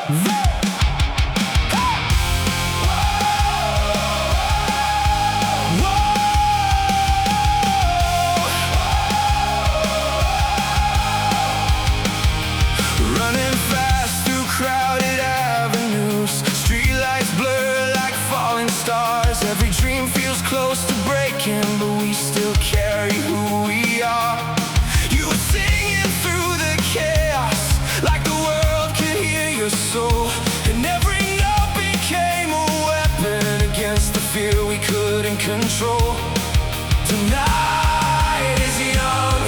Running fast through crowded avenues, streetlights blur like falling stars. Every dream feels close to breaking, but we still carry who we are. You were singing through the chaos, like the world could hear your soul. And every note became a weapon against the fear we couldn't control. Tonight is young,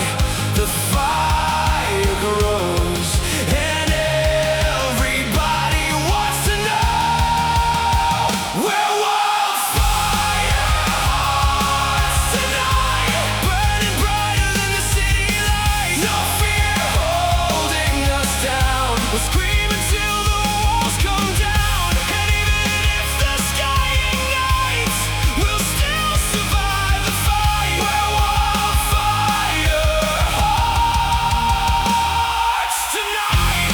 the fire grows, and everybody wants to know we're wildfire hearts tonight, burning brighter than the city lights. No fear holding us down. We'll scream until the walls come down, and even if the sky ignites, we'll still survive the fight. We're wildfire hearts tonight.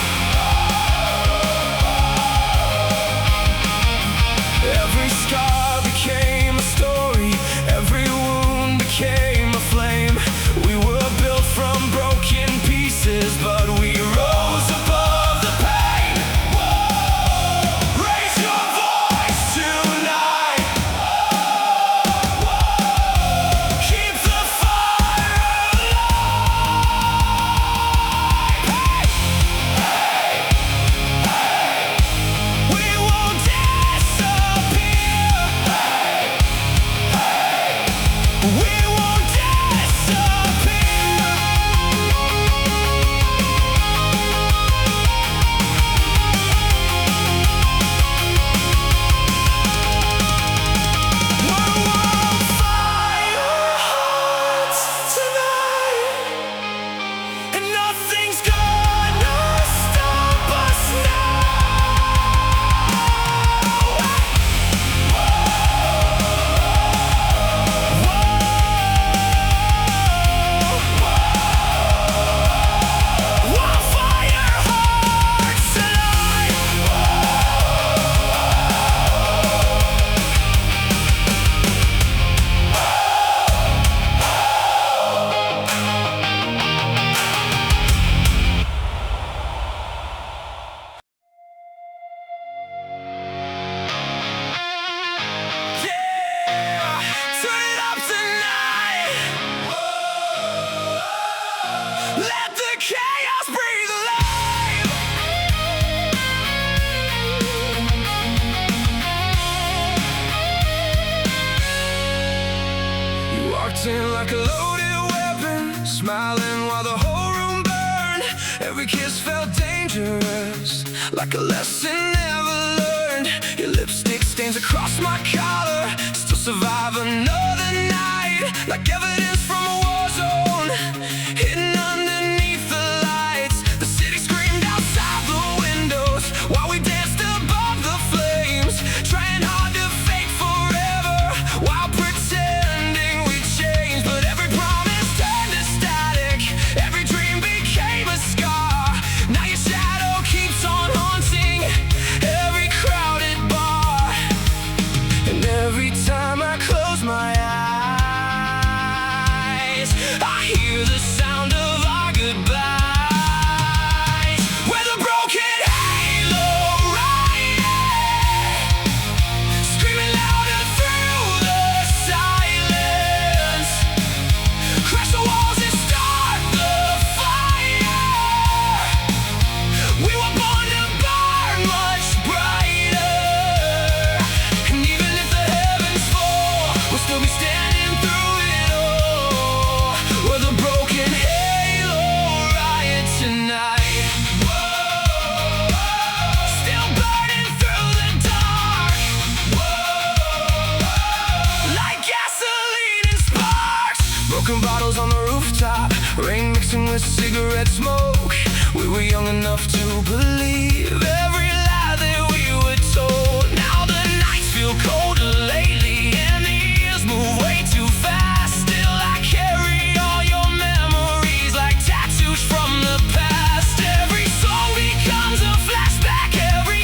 Every scar became a story, every wound became a flame. We were built from broken pieces, but we rose above the pain. Raise your voice tonight. Keep the fire alive. We won't disappear. We won't disappear. We're wildfire hearts tonight, and nothing's gonna stop us now. Wildfire hearts tonight. Yeah, turn it up tonight. Let the chaos breathe alive. You walked in like a loaded weapon, smiling while the whole room burned. Every kiss felt dangerous, like a lesson never learned. Your lipstick stains across my collar, still survive another night, like evidence from a war zone, hidden underneath the lights. The city screamed outside the windows while we danced above the flames, trying hard to fake forever while pretending we changed. But every promise turned to static, every dream became a scar. Now your shadow keeps on haunting every crowded bar, and every time I close my eyes, I hear the sound of our goodbyes. We're the broken halo riot, screaming louder through the silence. Crash the walls and start the fire. We were born to burn much brighter, and even if the heavens fall, we'll still be standing through it all. We're the broken halo riot tonight. Still burning through the dark, like gasoline and sparks. Broken bottles on the rooftop, rain mixing with cigarette smoke. We were young enough to believe every lie that we were told. Now the nights feel colder lately, and the years move way too fast. Still I carry all your memories like tattoos from the past. Every song becomes a flashback, every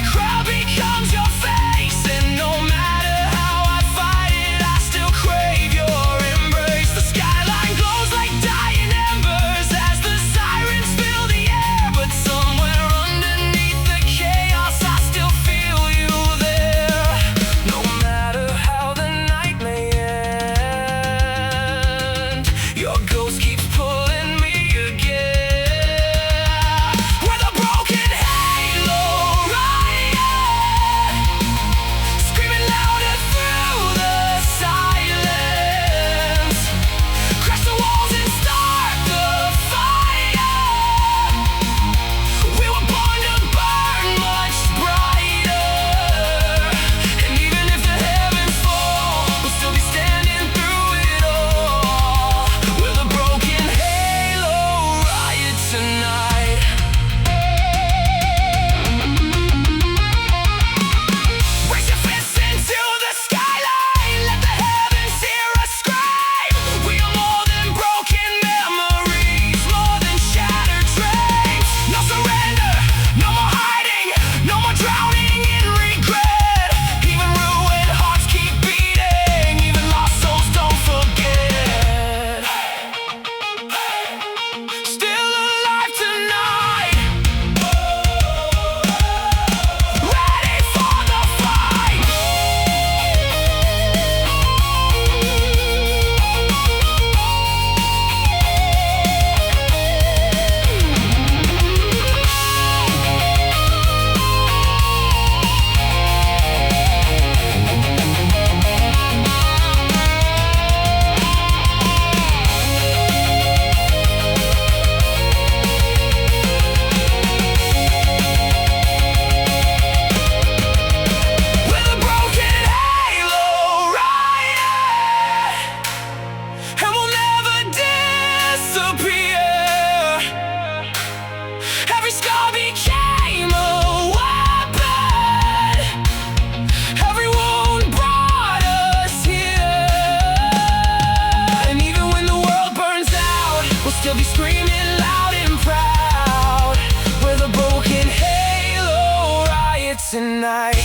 passing night.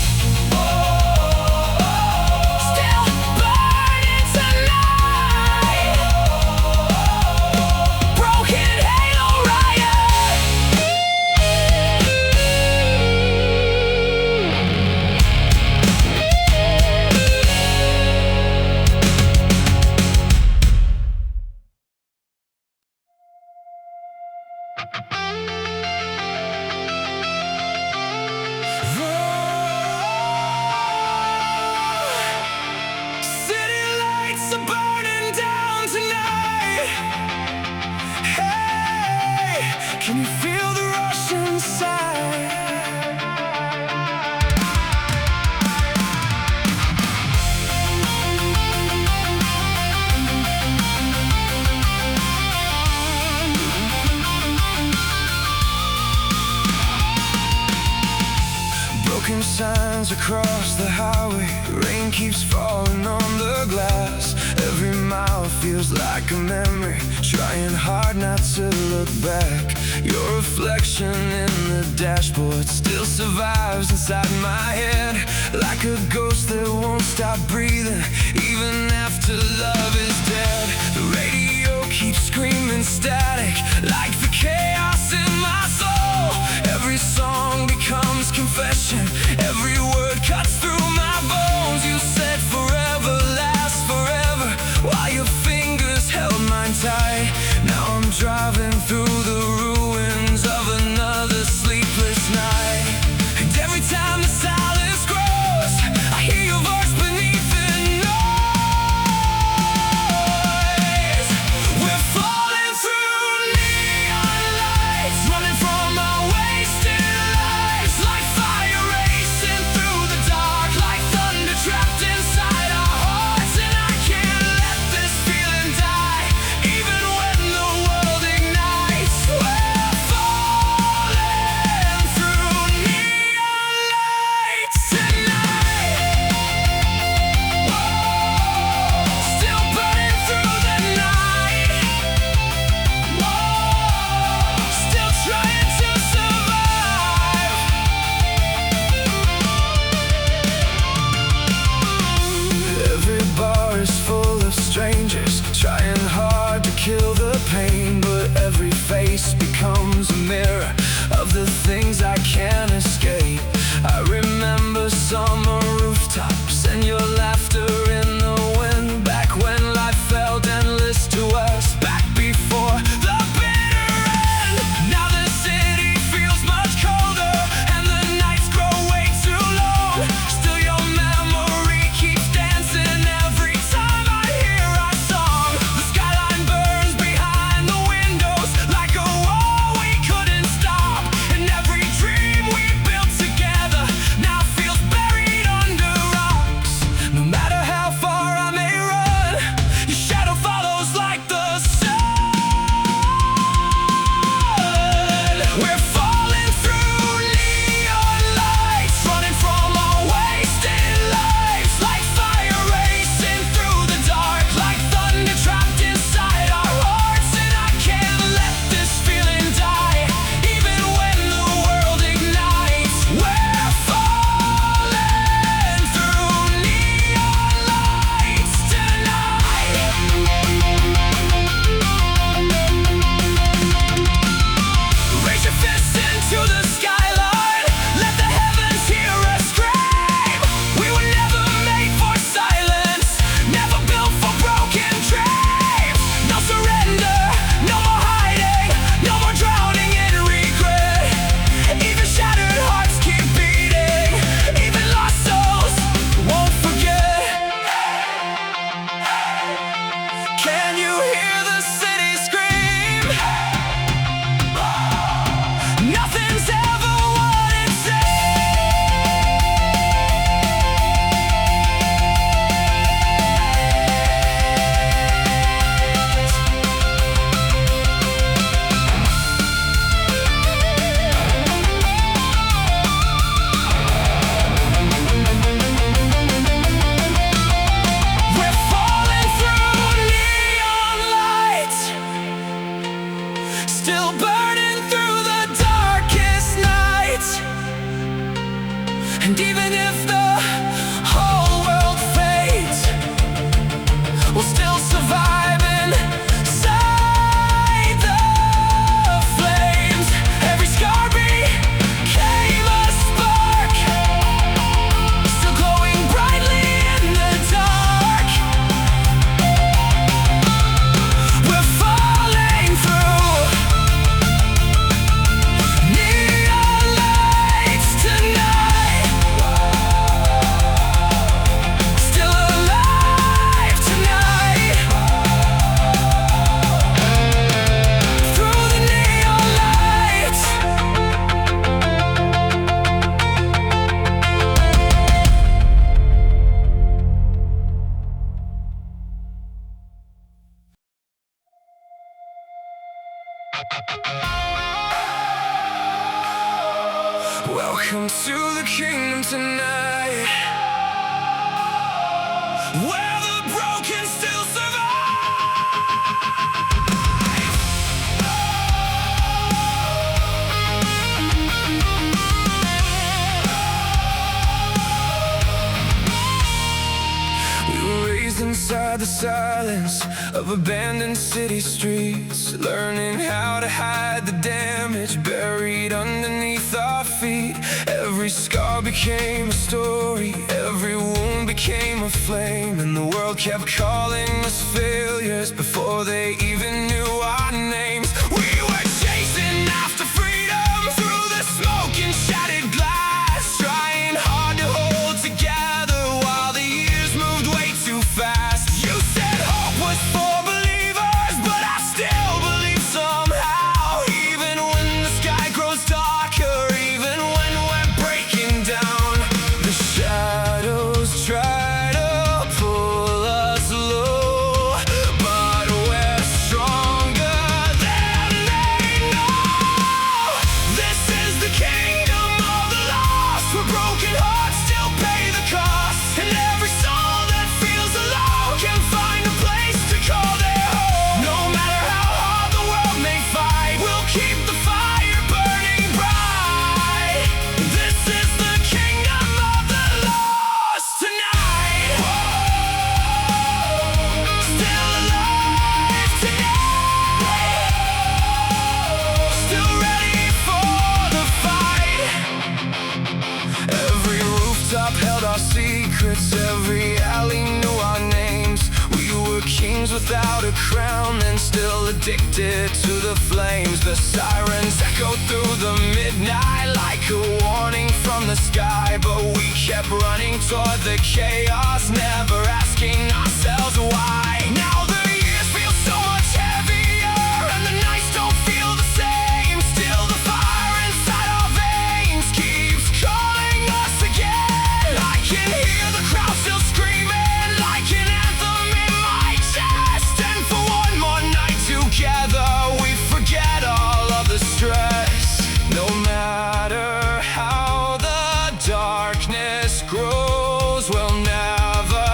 Still burning tonight. Broken halo riot. City lights are burning down tonight. Hey, can you feel the rush inside? Broken signs across the highway. Rain keeps falling on the glass. Every mile feels like a memory. Trying hard not to look back. Your reflection in the dashboard still survives inside my head. Like a ghost that won't stop breathing even after love is dead. The radio keeps screaming static like the chaos in my soul. Every song becomes confession. Every word cuts through my bones. You said forever lasts forever, while your fingers held mine tight. Now I'm driving through the ruins of another sleepless night. And every time the silence grows, I hear your voice beneath the noise. We're falling through neon lights, running from our wasted lives, like fire racing And even if the whole world fades, we'll still survive inside the flames. Every scar became a spark, still glowing brightly in the dark. We're falling through neon lights tonight, still alive tonight. Through the neon lights, welcome to the kingdom tonight, where the broken still survive. We were raised inside the silence of abandoned city streets, learning how to hide the damage buried underneath our feet. Every scar became a story, every wound became a flame, and the world kept calling us failures before they even knew our names. We were chasing after freedom through the smoke and shattered glass, trying hard to hold together while the years moved way too fast. You said hope was for believers, but I still believe somehow. Even when the sky grows darker, even when we're breaking down, the shadows try to pull us low, but we're stronger than they know. This is the kingdom of the lost, where broken hearts still pay the cost, and every soul that feels alone can find a place to call their home. No matter how hard the world may fight, we'll keep the fire burning bright. This is the kingdom of the lost tonight. Still alive tonight, still ready for the fight. Every rooftop held our secrets, every alley knew our names. We were kings without a crown, and still addicted to the flames. The sirens echoed through the midnight like a warning from the sky, but we kept running toward the chaos, never asking ourselves why. Now the years feel so much heavier, and the nights don't feel the same. Still the fire inside our veins keeps calling us again. I can hear the crowd still screaming like an anthem in my chest. And for one more night together, we forget all of the stress. No matter how the darkness grows, we'll never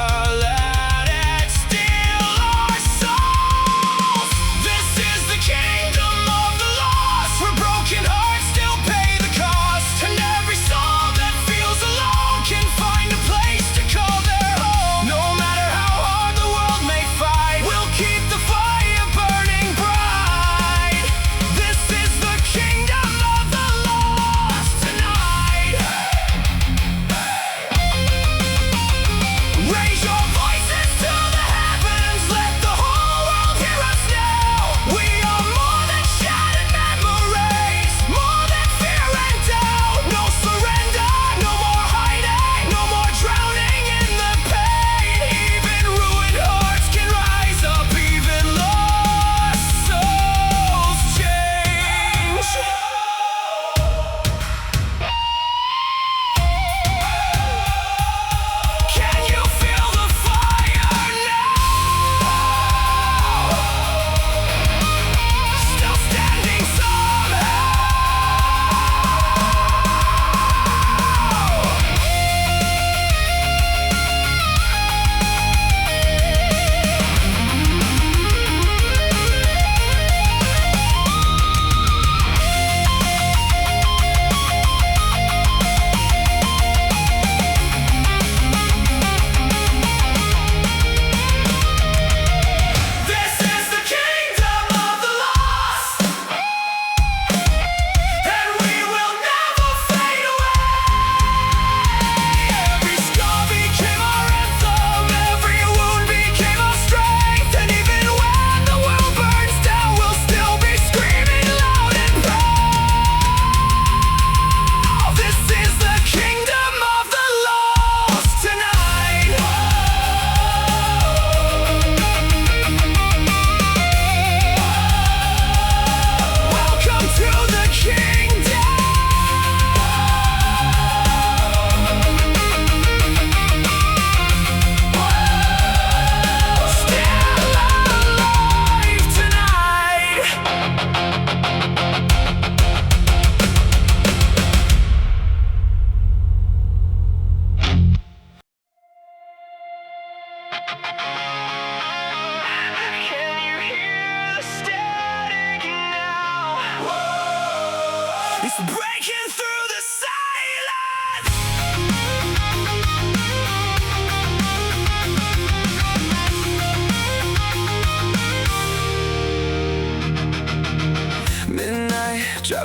let it steal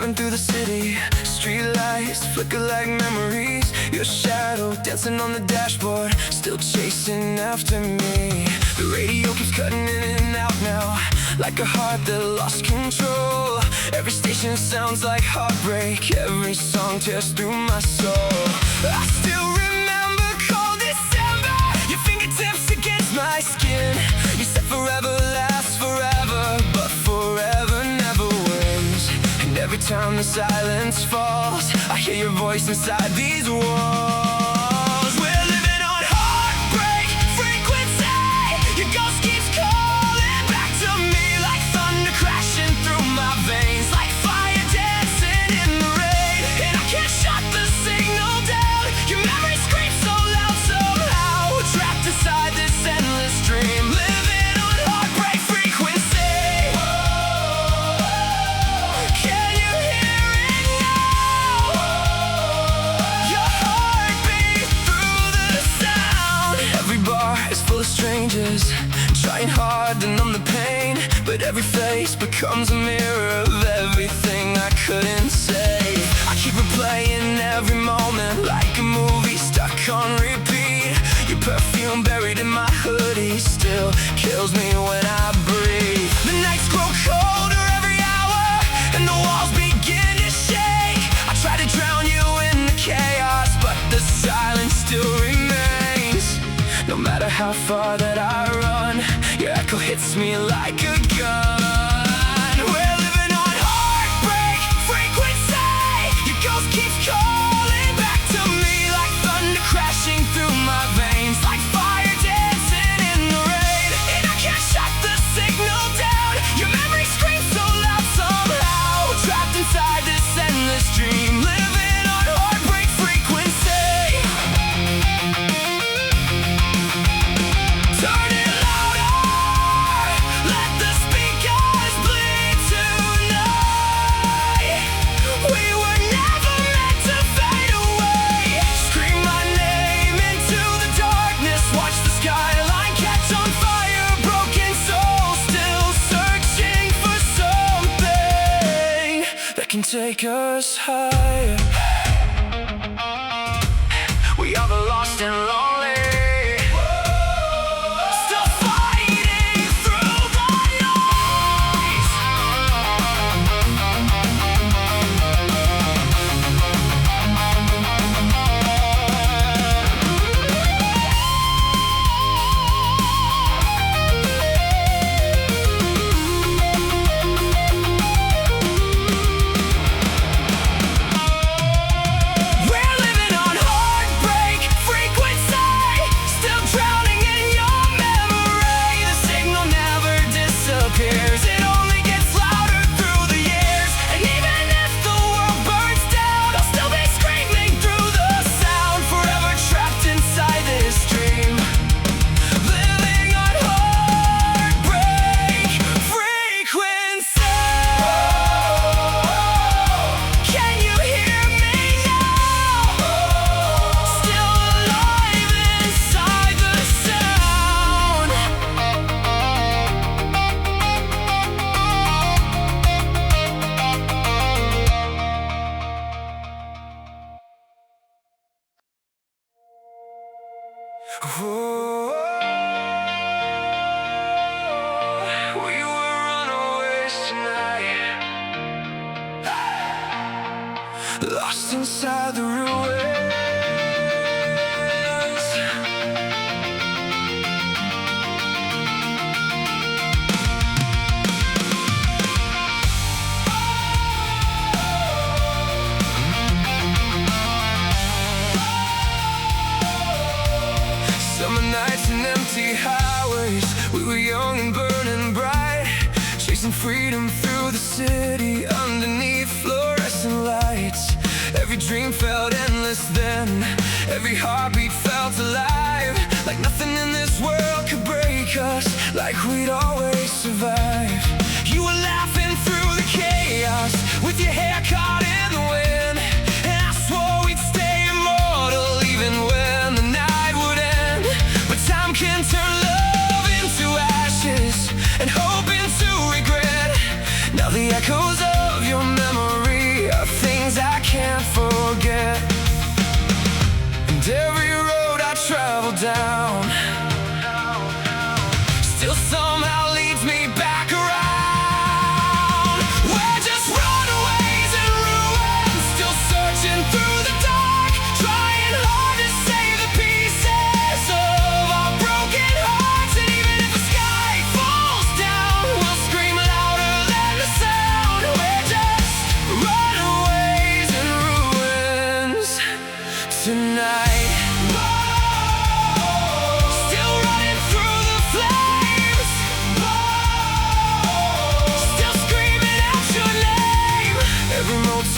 run through the city. Streetlights flicker like memories. Your shadow dancing on the dashboard, still chasing after me. The radio keeps cutting in and out now, like a heart that lost control. Every station sounds like heartbreak, every song tears through my soul. I still remember cold December, your fingertips against my skin. You said forever lasts forever, but forever never wins. And every time the silence falls, I hear your voice inside these walls. We're living on heartbreak frequency. Your ghost keeps calling back to me, like thunder crashing through my veins, like fire dancing in the rain. And I can't shut the signal down. Your memory screams so loud somehow, trapped inside this endless dream, living on heartbreak frequency. Can you hear it now? Your heartbeat through the sound. Every bar is full of strangers, trying hard to numb the pain, but every face becomes a mirror of everything I couldn't say. I keep replaying every moment like a movie stuck on repeat. Your perfume buried in my hoodie still kills me when I breathe. The nights grow colder every hour, and the walls begin to shake. I try to drown you in the chaos, but the silence still remains. No matter how far that I run, your echo hits me like a gun. We're living on heartbreak frequency. Your ghost keeps calling back to me, like thunder crashing through my veins, like fire dancing in the rain. And I can't shut the signal down. Your memory screams so loud somehow, trapped inside this endless dream, living on heartbreak frequency. Turn it louder, let the speakers bleed tonight. We were never meant to fade away. Scream my name into the darkness, watch the skyline catch on fire. Broken soul still searching for something that can take us higher. We are the lost and lonely, still fighting through the noise. We're living on heartbreak frequency, still drowning in your memory. The signal never disappears, it only gets louder through the years. And even if the world burns down, I'll still be screaming through the sound, forever trapped inside this dream, living on heartbreak frequency. Can you hear me now? Still alive inside the sound. We were runaways tonight, lost inside the ruins. Summer nights and empty highways, we were young and burning bright, chasing freedom through the city underneath fluorescent lights. Every dream felt endless then, every heartbeat felt alive, like nothing in this world could break us, like we'd always survive. You were laughing through the chaos, with your hair caught in the wind, and I swore we'd stay immortal even when the night would end. But time can turn love into ashes and hope into regret. Now the echoes of your memory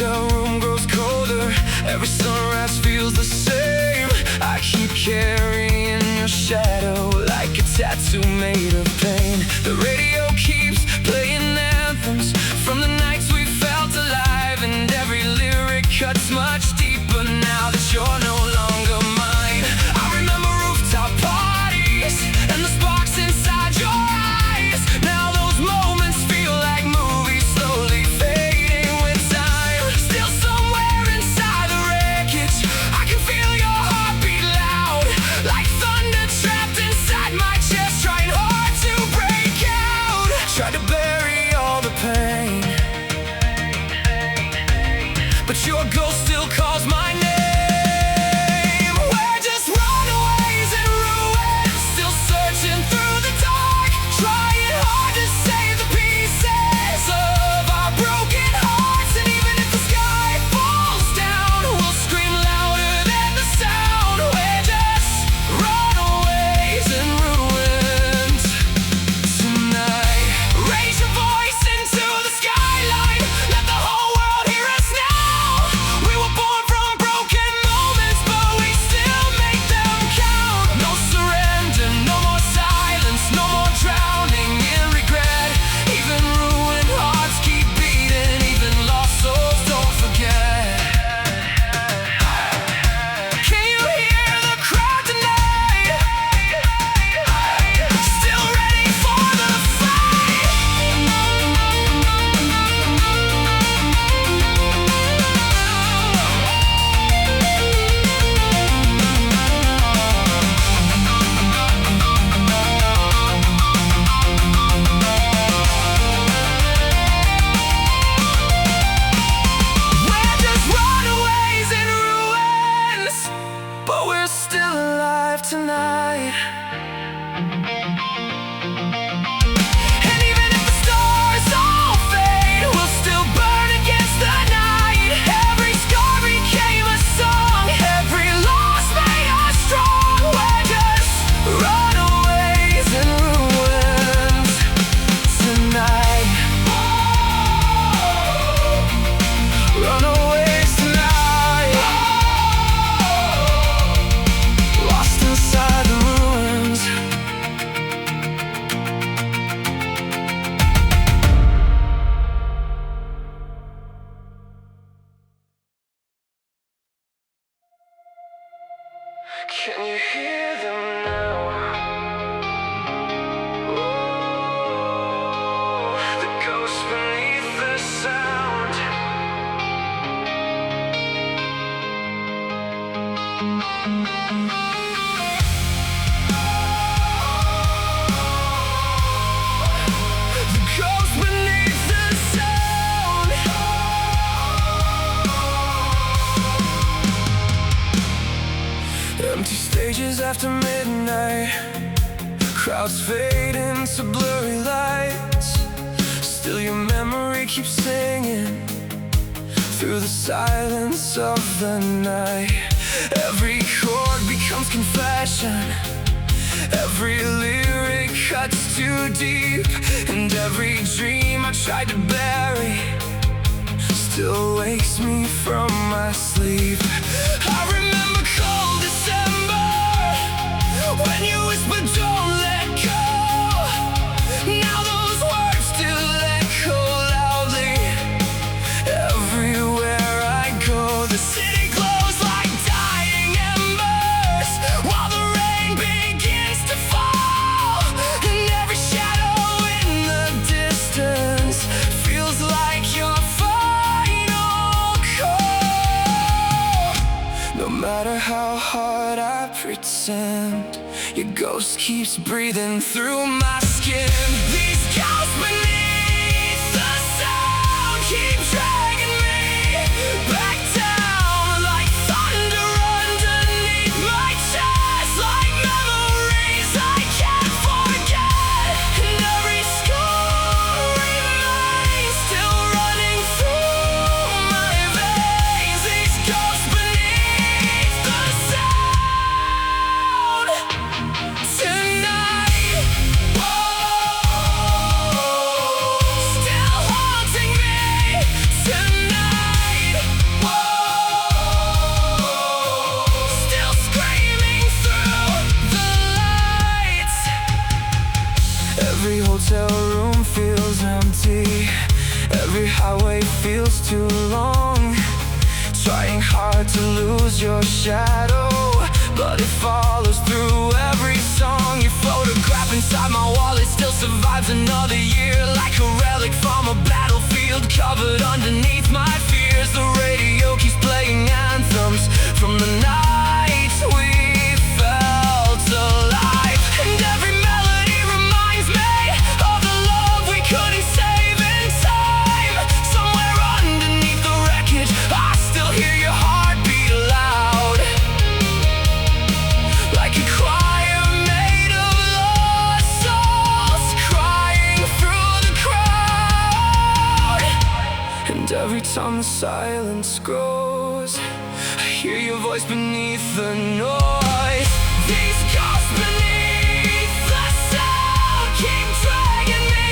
hotel room grows colder. Every sunrise feels the same. I keep carrying your shadow like a tattoo made of pain. The radio keeps playing anthems from the nights we felt alive, and every lyric cuts much deeper now that you're no longer mine. I remember rooftop parties and the sparks inside your eyes. Now those moments feel like movies slowly fading with time. Still somewhere inside the wreckage, I can feel your heartbeat loud, like thunder trapped inside my chest, trying hard to break out. Tried to bury all the pain, but your ghost still calls my name. We're just runaways and ruins, still searching through the dark, trying hard to save the pieces of our broken hearts. And even if the sky falls down, we'll scream louder than the sound. We're just runaways and ruins tonight. Raise your voice into the skyline, let the whole world hear us now. We were born from broken moments, but we still make them count. No surrender, no more silence, no more drowning in regret. Even ruined hearts keep beating, even lost souls don't forget. Can you hear the crowd tonight? Still ready for the fight. We're just runaways in ruins, but we're still alive tonight. And even if the stars all fade, we'll still burn against the night. Every scar became a song, every loss made us strong. We're just runaways in ruins tonight. Runaways tonight, lost inside the ruins. Can you hear them now? Oh, the ghost beneath the sound. The ghost beneath the sound. Empty stages after midnight, crowds fade into blurry lights. Still your memory keeps singing through the silence of the night. Every chord becomes confession, every lyric cuts too deep, and every dream I tried to bury still wakes me from my sleep. I remember cold December when you whispered don't let go. Now those words still echo loudly everywhere I go. The city glows like dying embers while the rain begins to fall, and every shadow in the distance feels like your final call. No matter how hard I pretend, your ghost keeps breathing through my skin. These ghosts beneath the sound keep dragging me back down, like thunder underneath my chest, like memories I can't forget. And every scar remains still running through my veins. These ghosts beneath the sound tonight. Whoa. hotel room feels empty. Every highway feels too long. Trying hard to lose your shadow, but it follows through every song. Your photograph inside my wallet still survives another year, like a relic from a battlefield covered underneath my fears. The radio keeps playing anthems from the nights we felt alive, and every melody reminds me of the love we couldn't save in time. Somewhere underneath the wreckage, I still hear your heartbeat loud, like a choir made of lost souls crying through the crowd. And every time the silence grows, I hear your voice beneath the noise. These ghosts beneath the sound keep dragging me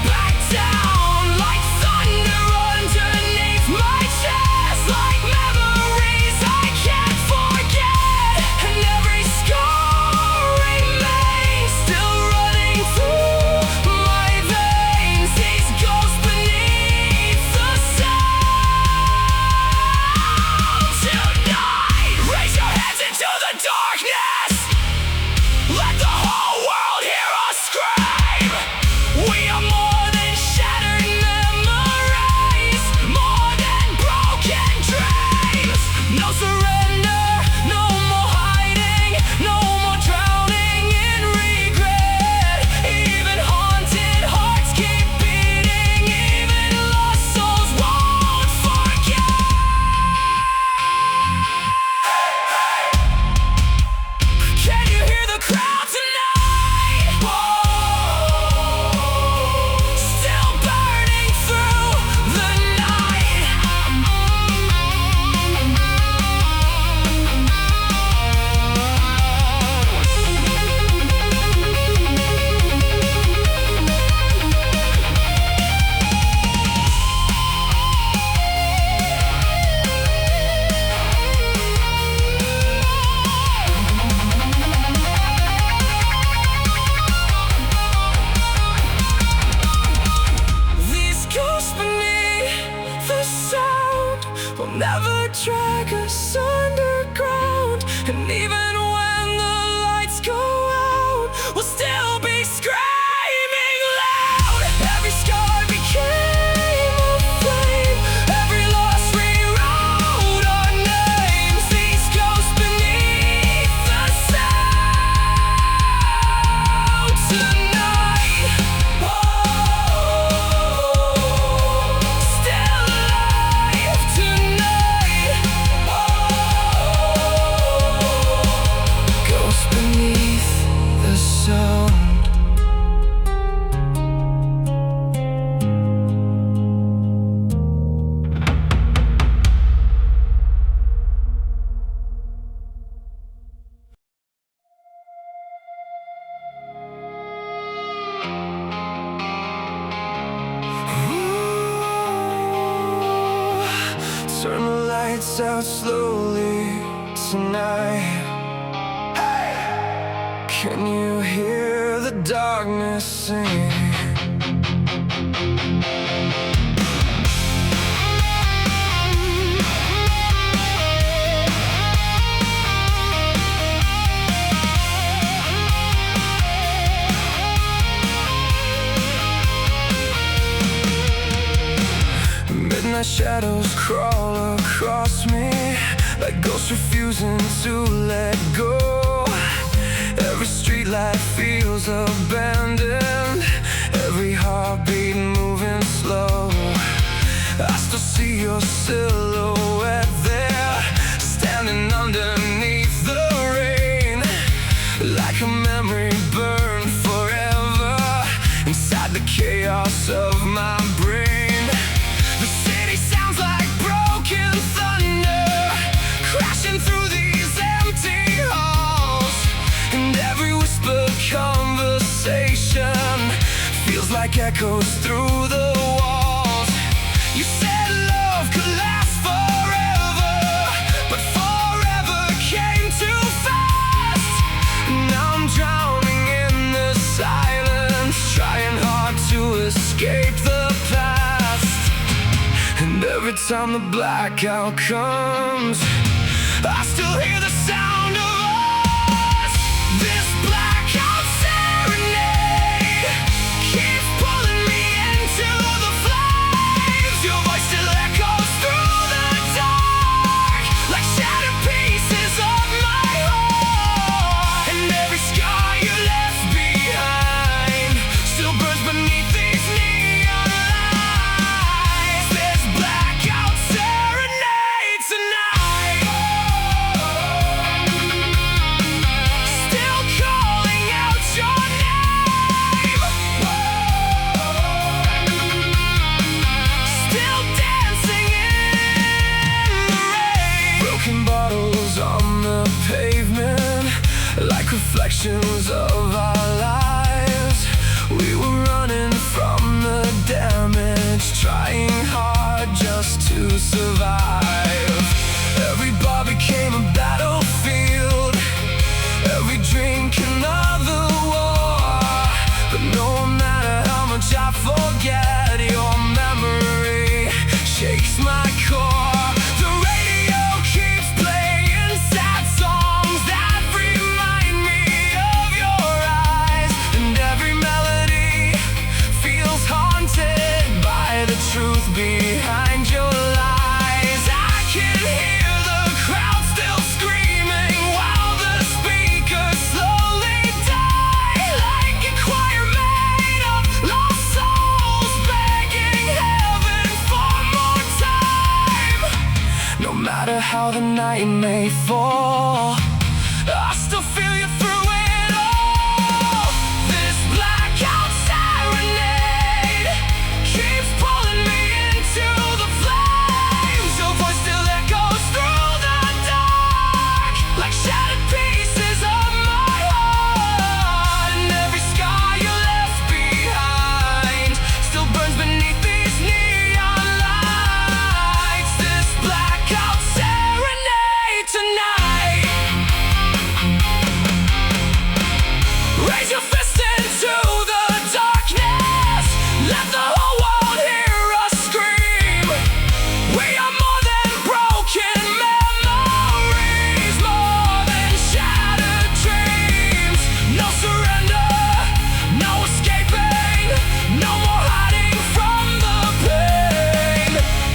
back down, like thunder underneath my chest, like memories I can't forget. And every scar remains, still running through my veins. These ghosts beneath the sound tonight. Raise your hands into the darkness. Let the whole world hear us scream. We are more than shattered memories, more than broken dreams. No surrender, no more hiding, no more drowning in regret. Even haunted hearts keep beating, even lost souls won't forget. Can you hear the crowd tonight? Whoa, still burning through the night. These ghosts beneath the sound will never drag us underground. And even when the lights go out, we'll still be screaming loud. Every scar became a flame, every loss rewrote our names. These ghosts beneath the sound tonight. Still alive tonight. Ghosts beneath the sound. Turn the lights out slowly tonight. Can you hear the darkness sing? Midnight shadows crawl across me, like ghosts refusing to let go. Every streetlight feels abandoned, every heartbeat moving slow. I still see your silhouette there, standing underneath the rain, like a memory burned forever inside the chaos of my brain. The city sounds like broken thunder, crashing through these empty halls, and every whispered conversation feels like echoes through the walls. You said love could last forever, but forever came too fast. Now I'm drowning in the silence, trying time the blackout comes, I still hear the sound of us. This blackout serenade keeps pulling me into the flames. Your voice still echoes through the dark, like shattered pieces of my heart. And every scar you left behind still burns beneath these neon lights. This blackout serenade tonight, still calling out your name, still dancing in the rain. Broken bottles on the pavement, like reflections of our lives. We were running from the damage, trying hard just to survive. Every bar became a battlefield, every drink another war. But no matter how much I forget, your memory shakes my core. The radio keeps playing sad songs that remind me of your eyes, and every melody feels haunted by the truth behind your lies. I can hear the crowd still screaming while the speakers slowly die, like a choir made of lost souls begging heaven for more time. No matter how the night may fall, I still feel you through it all. This blackout serenade keeps pulling me into the flames. Your voice still echoes through the dark, like shattered pieces of my heart. And every scar you left behind still burns beneath these neon lights. This blackout serenade tonight. Raise your fist into the darkness, let the whole world hear us scream. We are more than broken memories, more than shattered dreams. No surrender, no escaping, no more hiding from the pain.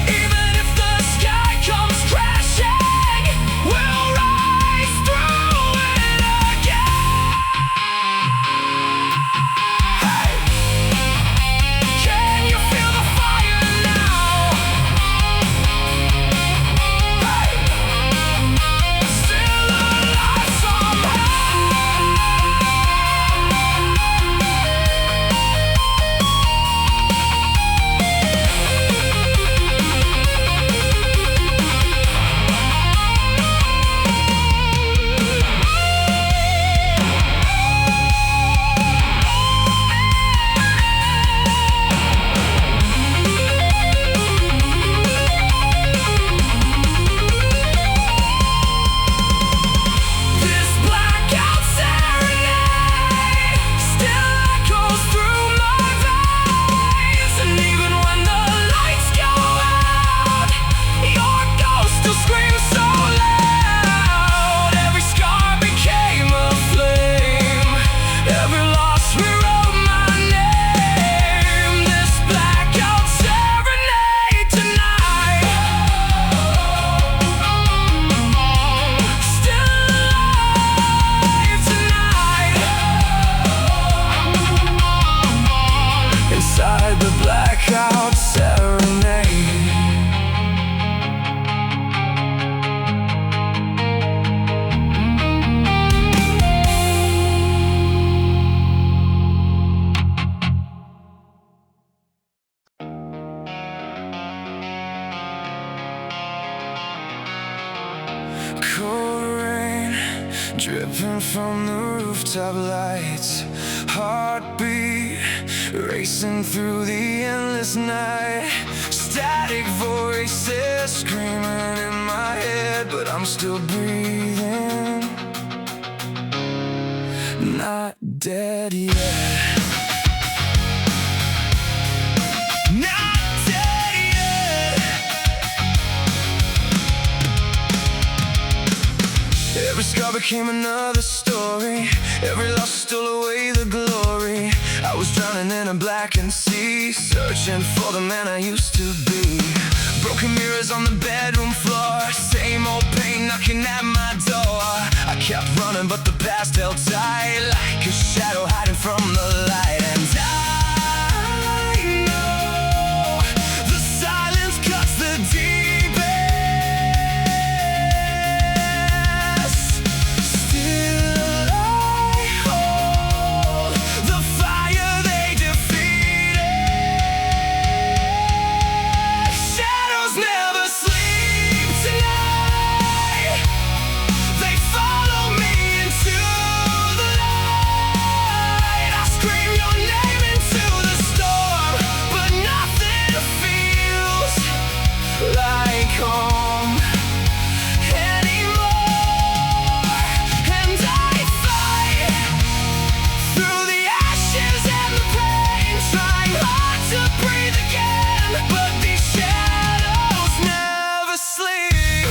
Even if the sky comes crashing, we'll rise through it again. Hey, can you feel the fire now? Hey, still alive somehow. This blackout serenade still echoes through my veins. And even when the lights go out, your ghost still screams so loud. Every scar became a flame, every loss rewrote my name. This blackout serenade tonight, still alive tonight. Inside the blackout serenade. Cold rain dripping from the rooftop lights, heartbeat racing through the endless night. Static voices screaming in my head, but I'm still breathing. Not dead yet. Not dead yet. became another story. Every loss stole away the glory. I was drowning in a blackened sea, searching for the man I used to be. Broken mirrors on the bedroom floor, same old pain knocking at my door. I kept running but the past held tight, like a shadow hiding from the light. And I know the silence cuts the deepest. Still I hold the fire they defeated. Shadows never sleep tonight. They follow me into the light. I scream your name into the storm, but nothing feels like home anymore. And I fight through the ashes and the pain, trying hard to breathe again, but these shadows never sleep.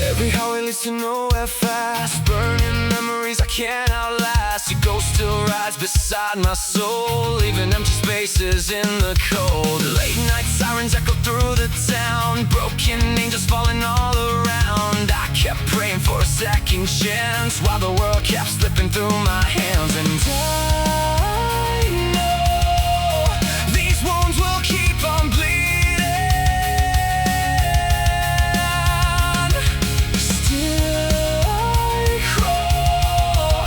Every highway leads to nowhere fast, burning memories I can't outlast. Your ghost still rides beside my soul, leaving empty spaces in the cold. Late night sirens echo through the town, broken angels falling all around. I kept praying for a second chance, while the world kept slipping through my hands. And I know these wounds will keep on bleeding. Still I crawl,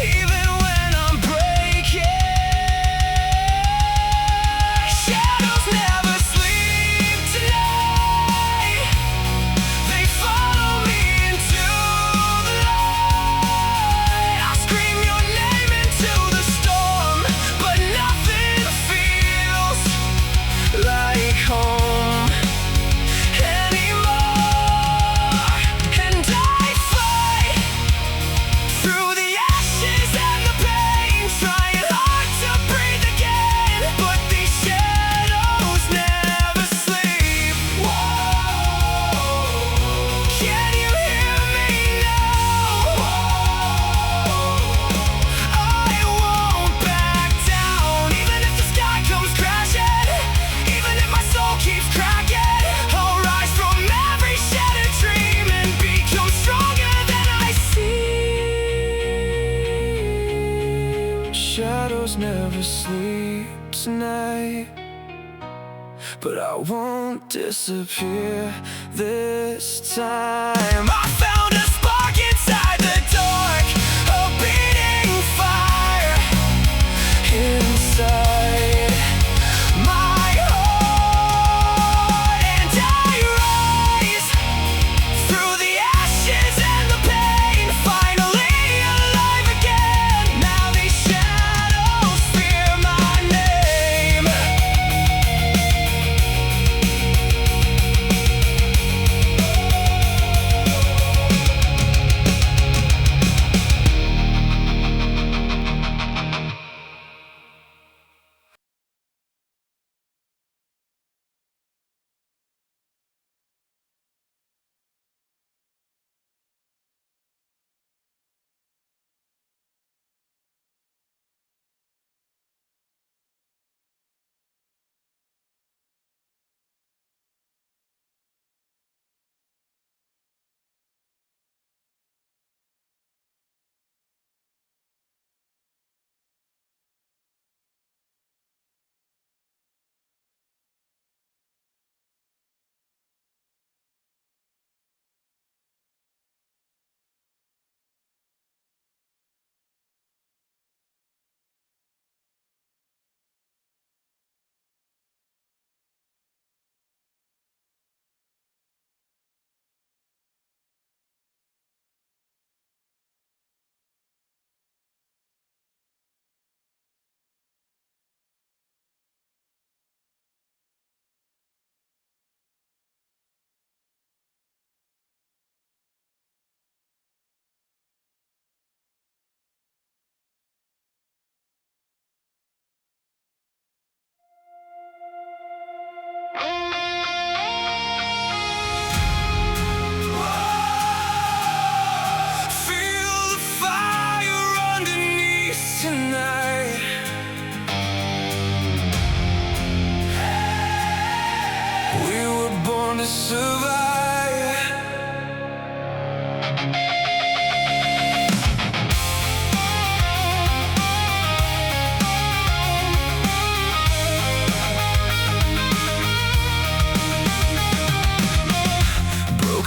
even when I'm breaking. Shadows never sleep tonight. They follow me into the light. I scream your name into the storm, but nothing feels like home anymore. And I fight through the ashes and the pain, trying hard to breathe again, but these shadows never sleep. Whoa, can you hear me now? I won't back down, even if the sky comes crashing, even if my soul keeps cracking. I'll rise from every shattered dream and become stronger than I seem. Shadows never sleep tonight, but I won't disappear this time. I found a spark inside the dark, a beating fire inside my heart. And I rise through the ashes and the pain, finally alive again. Now these shadows fear my name.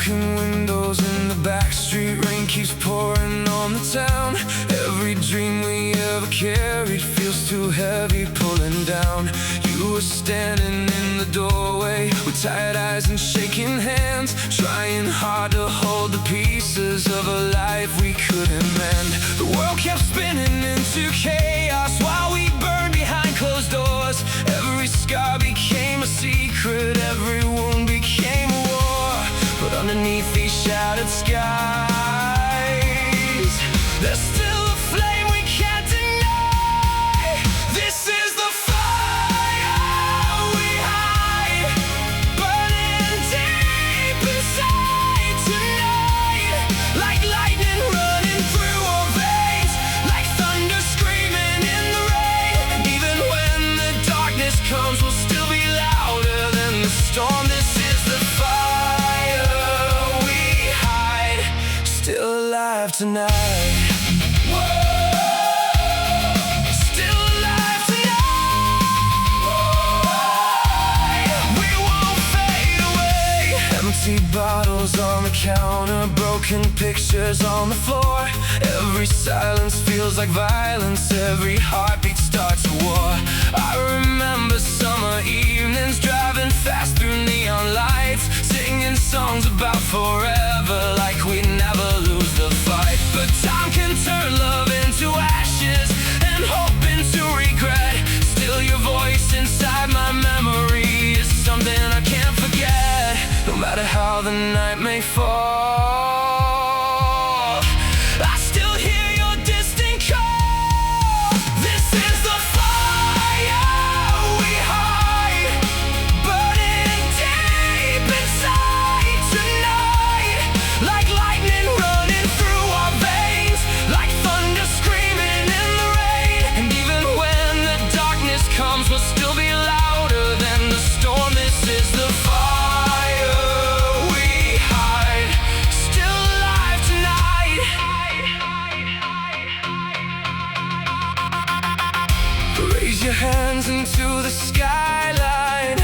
broken windows in the back street. Rain keeps pouring on the town. Every dream we ever carried feels too heavy, pulling down. You were standing in the doorway with tired eyes and shaking hands, trying hard to hold the pieces of a life we couldn't mend. The world kept spinning into chaos while we burned behind closed doors. Every scar became a secret, every wound became a war. But underneath these shattered skies, there's still a flame we can't deny. This is the fire we hide, burning deep inside tonight. Like lightning running through our veins, like thunder screaming in the rain. And even when the darkness comes, we'll still be louder than the storm. This is the fire we hide, still alive tonight. Bottles on the counter, broken pictures on the floor. Every silence feels like violence, every heartbeat starts a war. I remember summer evenings, driving fast through neon lights, singing songs about forever, like we'd never lose the fight. But time can turn love into ashes and hope into regret. Still your voice inside my memory is something I can't forget. No matter how the night may fall, I still hear your distant call. This is the fire we hide, burning deep inside tonight. Like lightning running through our veins, like thunder screaming in the rain. And even when the darkness comes, we'll still be louder than the storm. This is the fire hands into the skyline.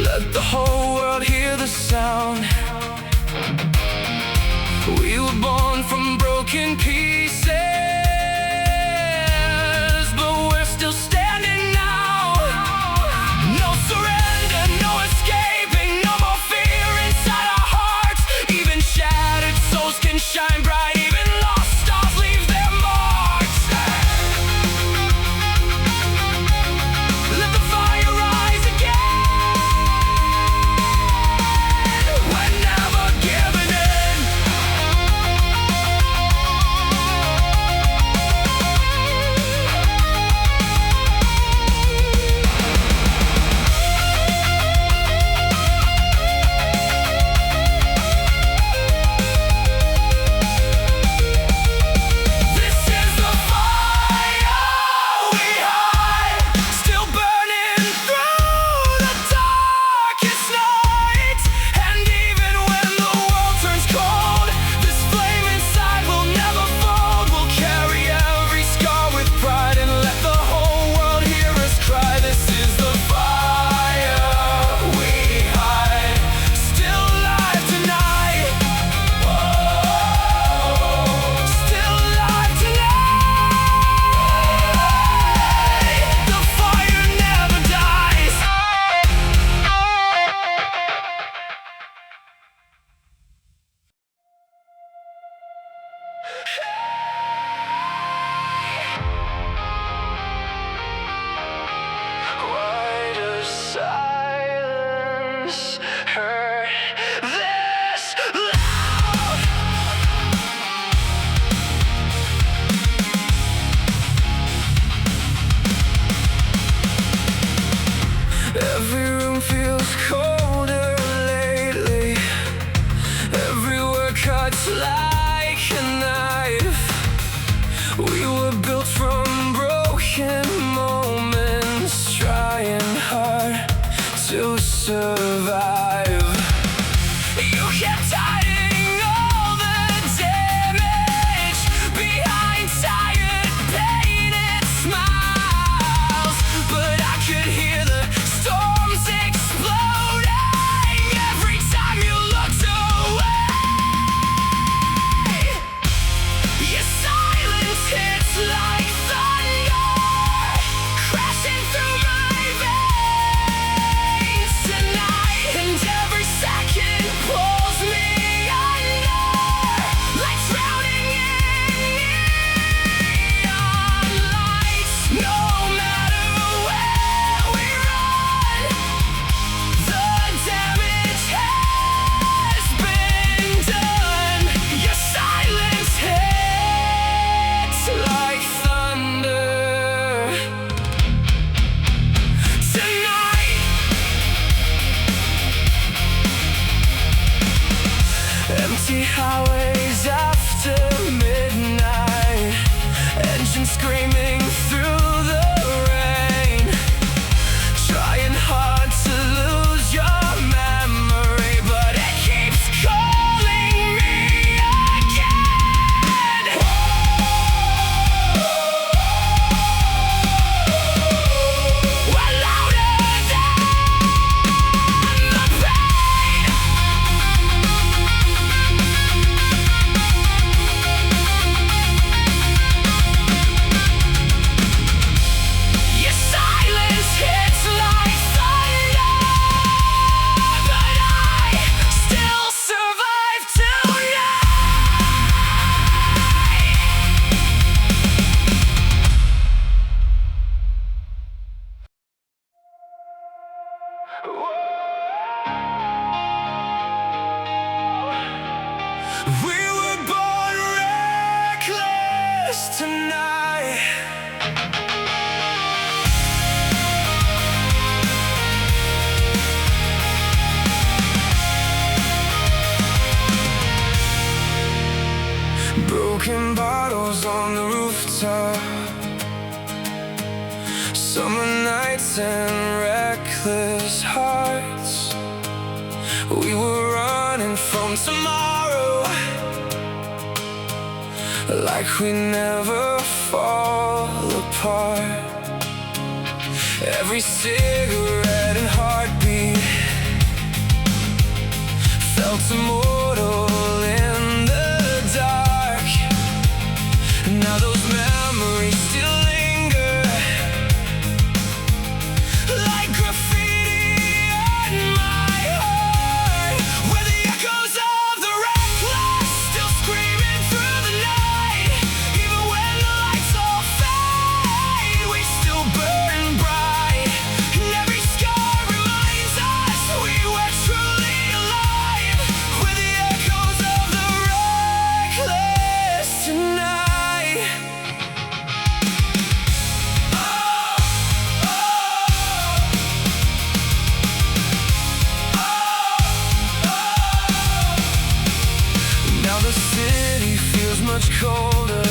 Let the whole world hear the sound. We were born from broken pieces, but we're still standing now. No surrender, no escaping, no more fear inside our hearts. Even shattered souls can shine bright, even lost stars leave their marks. Why does silence hurt this loud? Every room feels colder lately. Every word cuts like a knife. We were built from broken moments, trying hard to survive. You kept hiding all the damage behind tired, painted smiles. But I could hear the storms exploding every time you looked. empty highways after midnight, engines screaming through the rain, trying hard to lose your memory, but it keeps calling me again. We're louder than the pain. Your silence hits like thunder, but I still survive tonight. We were born reckless tonight. Broken bottles on the rooftop, summer nights and reckless hearts. We were running from tomorrow, like we never fall apart. Every cigarette and heartbeat felt immortal in the dark. Now those memories still linger, like graffiti on my heart, where the echoes of the reckless still screaming through the night. Even when the lights all fade, we still burn bright, and every scar reminds us we were truly alive. We're the echoes of the reckless tonight. Now the city feels much colder,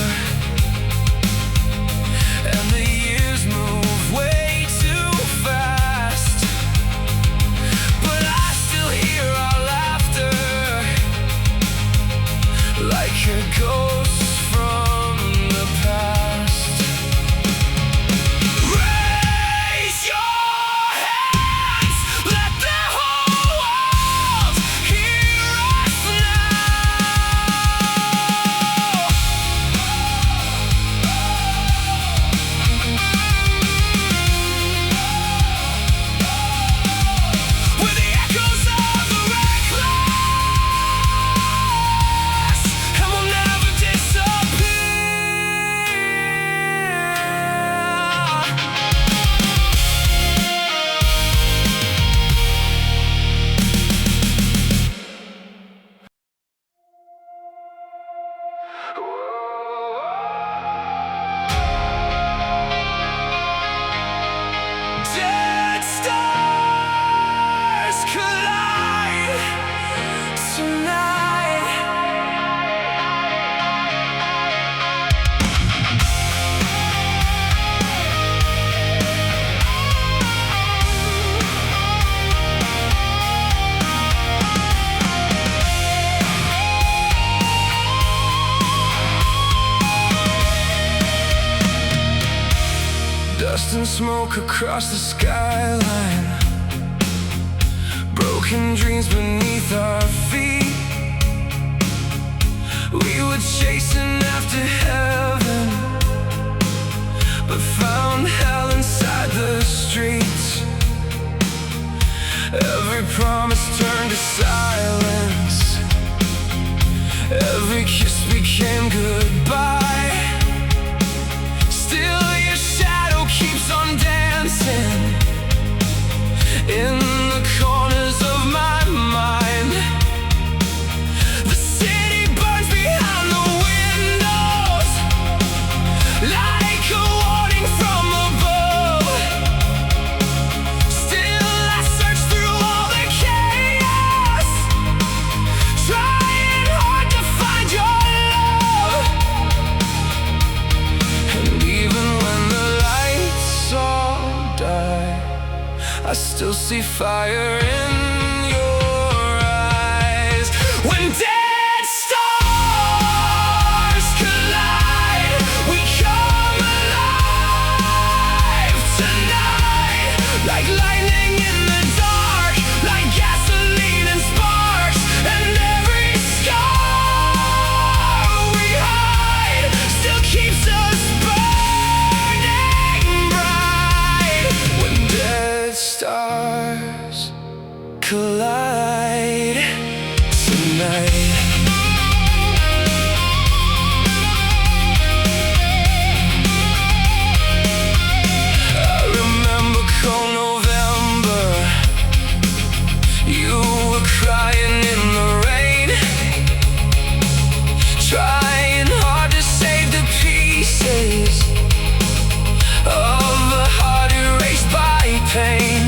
and the years move way too fast, but I still hear our laughter, like a ghost from the past. Raise your hands, let the whole world hear us now. We're the echoes of the reckless, and we'll never disappear. Dead stars collide tonight. Dust and smoke across the skyline, broken dreams beneath our feet. We were chasing after heaven, but found hell inside the streets. Every promise turned to silence, every kiss became goodbye. Still your shadow keeps on dancing in the corners of my mind. The city burns behind the windows, like a warning from above. Still I search through all the chaos, still see fire in your eyes. When dead stars collide, we come alive tonight. Like lightning in the dark, like gasoline and sparks. And every scar we hide still keeps us burning bright. When dead stars collide tonight. I remember cold November. You were crying in the rain, trying hard to save the pieces of a heart erased by pain.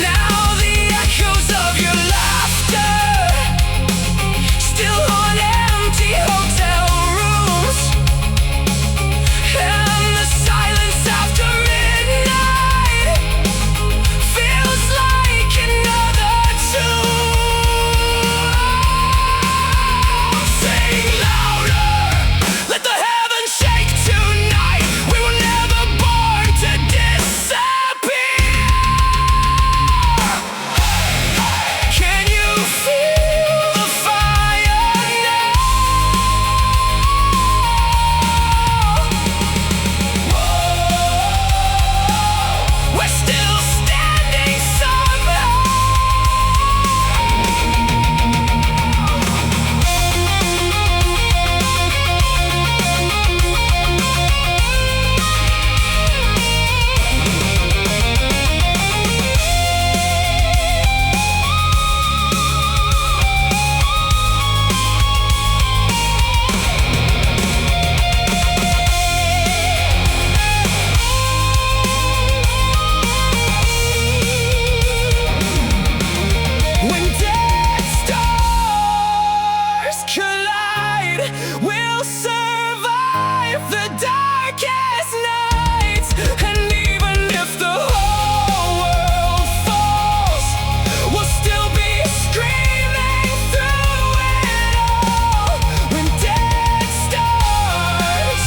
Now the echoes of your laughter still haunt empty hotel rooms, and the silence after midnight feels like another tomb. Sing louder, let the heavens shake tonight. We were never born to disappear. Can you feel the fire now? Whoa, we're still standing somehow. When dead stars collide, we'll survive the darkest nights. And even if the whole world falls, we'll still be screaming through it all. When dead stars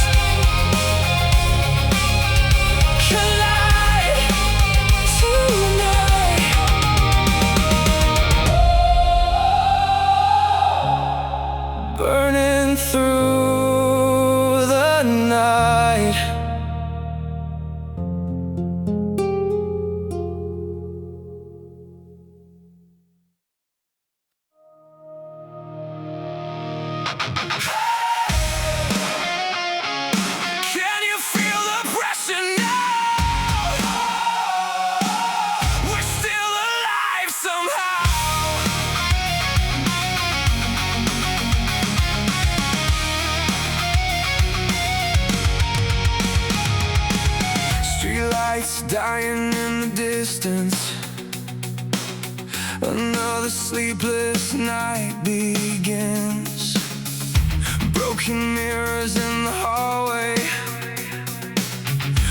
collide tonight. Burning through the night. Can you feel the pressure now? We're still alive somehow. Streetlights dying in the distance. Another sleepless night begins. Broken mirrors in the hallway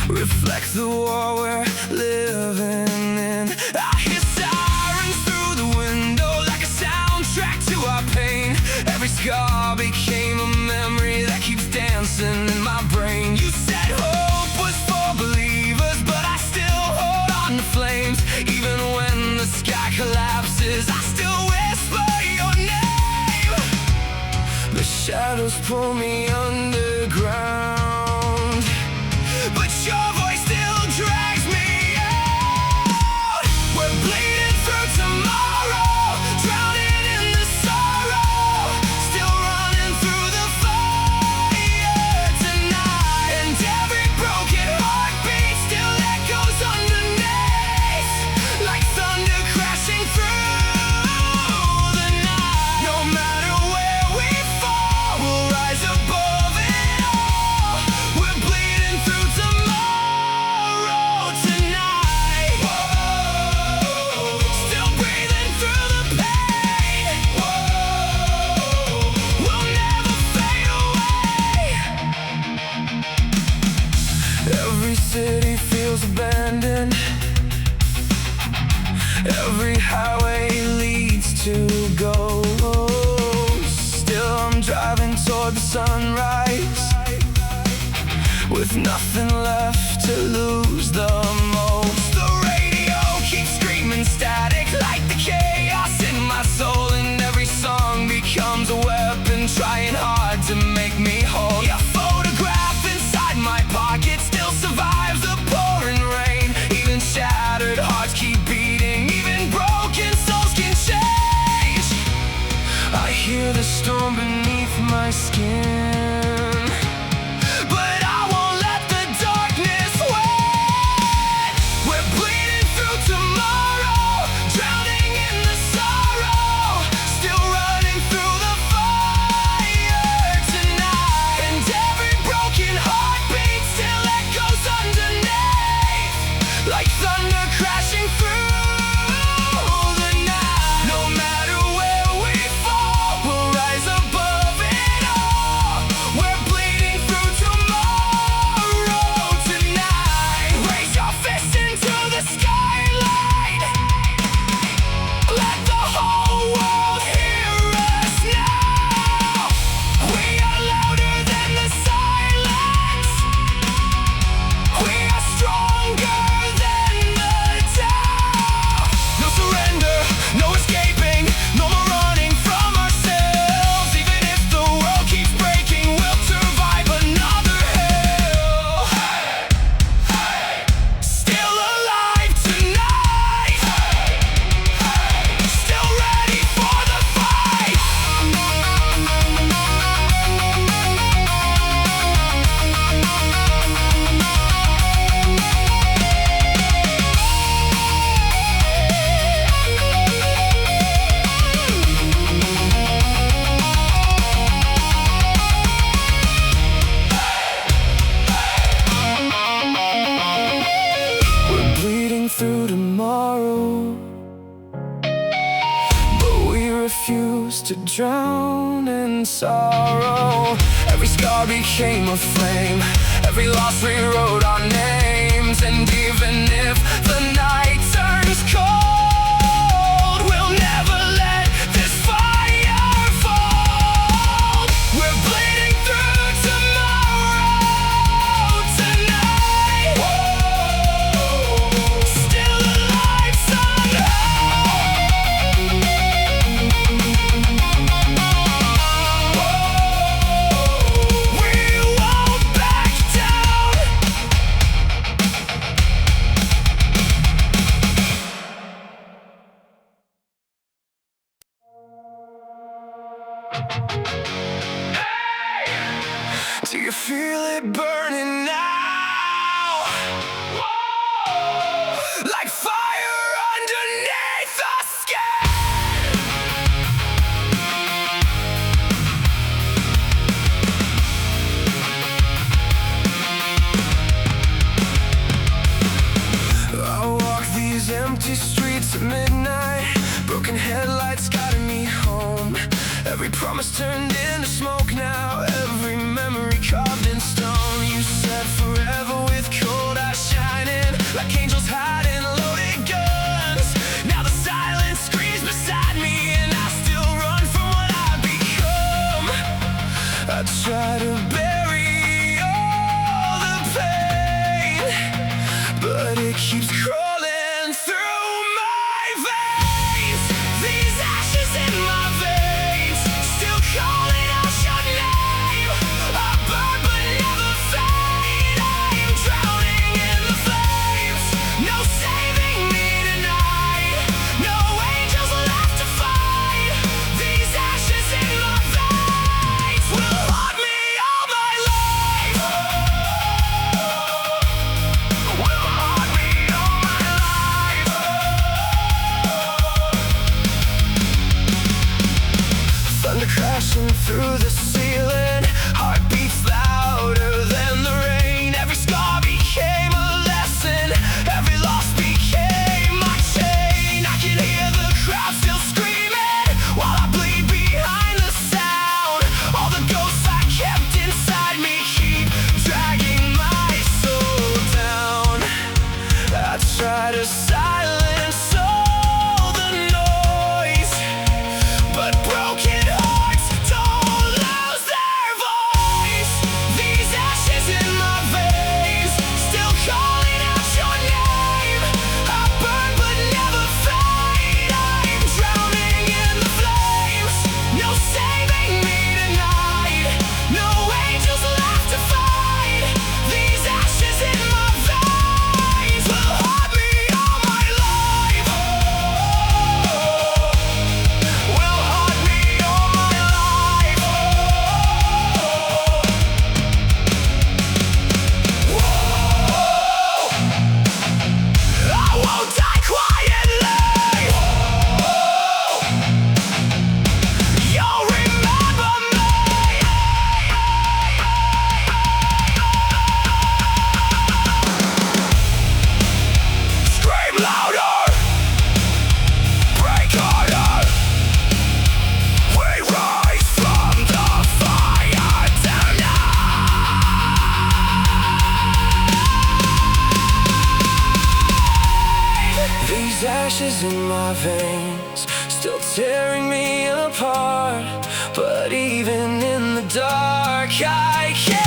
reflect the war we're living in. I hear sirens through the window like a soundtrack to our pain. Every scar became a memory that keeps dancing in my brain. You said hope was for believers, but I still hold on to flames. Even when the sky collapses, I still whisper your name. The shadows pull me underground, but your voice still drags me out. We're bleeding through tomorrow, drowning in the sorrow, still running through the fire tonight. And every broken heartbeat still echoes underneath, like thunder crashing through the night. No matter where we fall, we'll rise above it highway leads to ghosts. Still I'm driving toward the sunrise, with nothing left to lose the most. The radio keeps screaming static like the chaos in my soul, and every song becomes a weapon trying hard to make me whole. Your photograph inside my pocket still survives the pouring rain. Even shattered hearts keep beating, even broken souls can change. I hear the storm beneath my skin, but I won't let the darkness win. We're bleeding through tomorrow, drowning in the sorrow, still running through the fire tonight. And every broken heartbeat still echoes underneath, like thunder crashing through the night. No matter where we fall, we'll rise above it all. We're bleeding through tomorrow tonight. Raise your fist into the skylight, let the whole world hear us now. We are louder than the silence, we are stronger than the doubt. No surrender, no escaping, no more running from ourselves. Even if the world keeps breaking, we'll survive another hell. Still alive tonight, still ready for the fight. We're bleeding through tomorrow, but we refuse to drown in sorrow. Every scar became a flame, every loss rewrote our names. And even if the night turns cold, we'll never let this fire fall. We're bleeding through tomorrow tonight, still alive somehow. We won't back down. Do you feel it burning now? Like fire underneath the skin. I walk these empty streets at midnight, broken headlights guiding me home. Every promise turned into smoke now, every memory carved in stone. You said forever with cold eyes shining, like angels hiding loaded guns. Now the silence screams beside me, and I still run from what I've become. I try to bury all the pain, but it keeps crawling through my veins. These ashes in my veins, still calling out your name. I burn but never fade, I am drowning in the flames. No saving me tonight, no angels left to fight. These ashes in my veins will haunt me all my life. Will haunt me all my life. Thunder crashing through the ceiling, heartbeats louder than the rain. Every scar became a lesson, every loss became my chain. I can hear the crowd still screaming while I bleed behind the sound. All the ghosts I kept inside me keep dragging my soul down. I try to silence all the ashes in my veins, still tearing me apart. But even in the dark, I can't